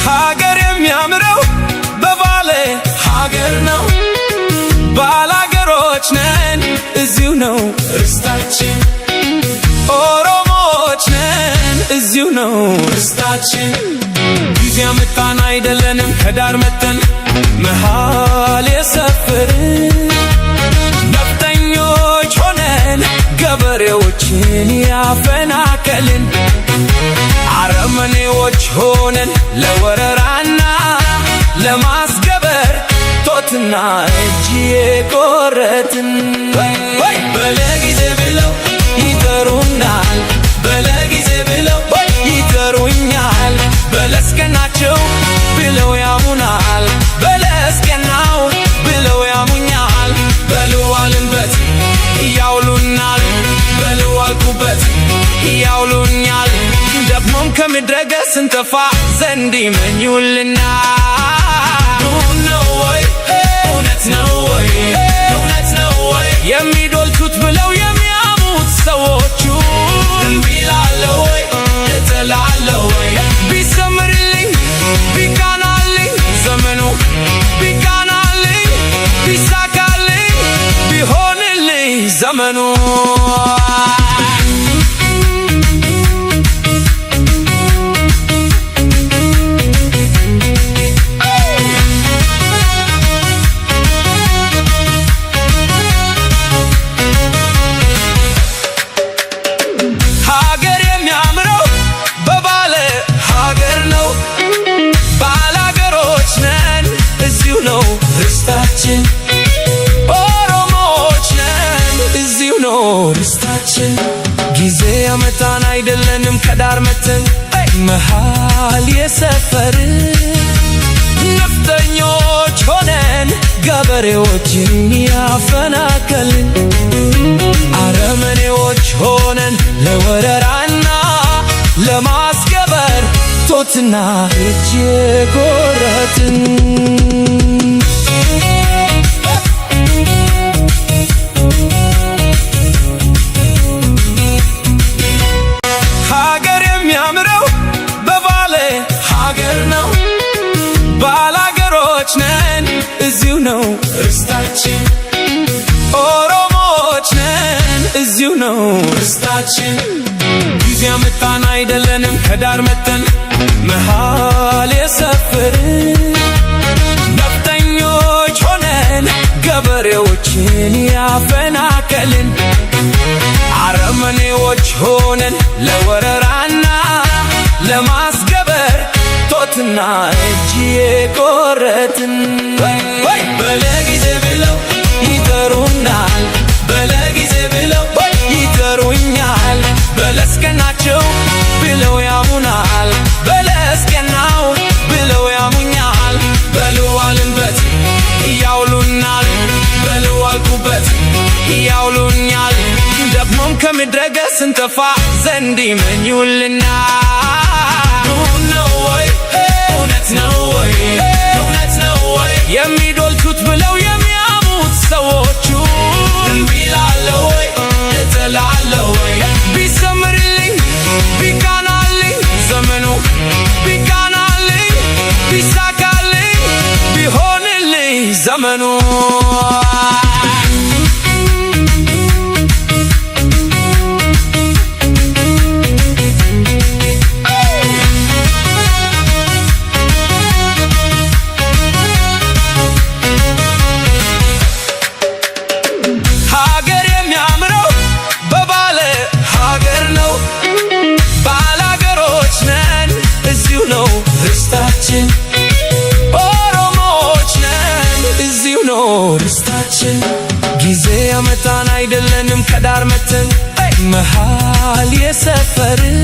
ሀገር የሚያምረው በባሌ ሀገር ነው ባላገሮች ነን እዚሁ ነው ርስታችን ኦሮሞዎች ነን እዚሁ ነው ርስታችን ጊዜ አመጣን አይደለንም ከዳር መተን መሃል የሰፈርን ነፍጠኞች ሆነን ገበሬዎችን ያፈናቀልን አረመኔዎች ሆነን ለወረራና ለማስገበር ቶትና እጅ የቆረጥን በለጊዜ ብለው ይጠሩናል በለጊዜ ብለው ይጠሩኛል በለስቀናቸው ብለው ያሙናል በለስቀናው ብለው ያሙኛል በልዋልንበት ያውሉናል በልዋልኩበት ያውሉኛል ደግሞም ከምድረገጽ እንጠፋ ዘንድ ይመኙልናል ነው ወይ እውነት ነው ወይ እውነት ነው ወይ የሚዶልቱት ብለው የሚያሙት ሰዎቹ እምቢላለሁ ወይ እጥላለሁ ወይ ቢሰምርልኝ ቢቃናልኝ ዘመኑ ቢቃናልኝ ቢሳካልኝ ቢሆንልኝ ዘመኑ ኦሮሞዎች ነን እዚሁ ነው ርስታችን ጊዜ ያመጣን አይደለንም ከዳር መተን መሃል የሰፈርን ነፍጠኞች ሆነን ገበሬዎችን ያፈናቀልን አረመኔዎች ሆነን ለወረራና ለማስገበር ቶትና እጅ የቆረጥን ሀገር የሚያምረው በባሌ ሀገር ነው ባላገሮች ነን እዚሁ ነው ርስታችን ኦሮሞዎች ነን እዚሁ ነው ርስታችን ጊዜ አመጣን አይደለንም ከዳር መተን መሃል የሰፈርን ነፍጠኞች ሆነን ገበሬዎችን ያፈናቀልን አረመኔዎች ሆነን ለወረራና ለማስገበር ቶትና እጅ የቆረጥን በለጊዜ ብለው ይጠሩናል በለጊዜ ብለው ይጠሩኛል በለስቀናቸው ብለው ያሙናል በለስቀናው ብለው ያሙኛል በልዋልንበት ያውሉናል በልዋልኩበት ያውሉኛል ደግሞም ከምድረገጽ እንጠፋ ዘንድ ይመኙልናል ነው ወይ እውነት ነው ወይ እውነት ነው ወይ የሚዶልቱት ብለው የሚያሙት ሰዎቹ እምቢላለሁ ወይ እጥላለሁ ወይ ቢሰምርልኝ ቢቃናልኝ ዘመኑ ቢቃናልኝ ቢሳካልኝ ቢሆንልኝ ዘመኑ ኦሮሞዎች ነን እዚሁ ነው ርስታችን ጊዜ ያመጣን አይደለንም ከዳር መተን መሃል የሰፈርን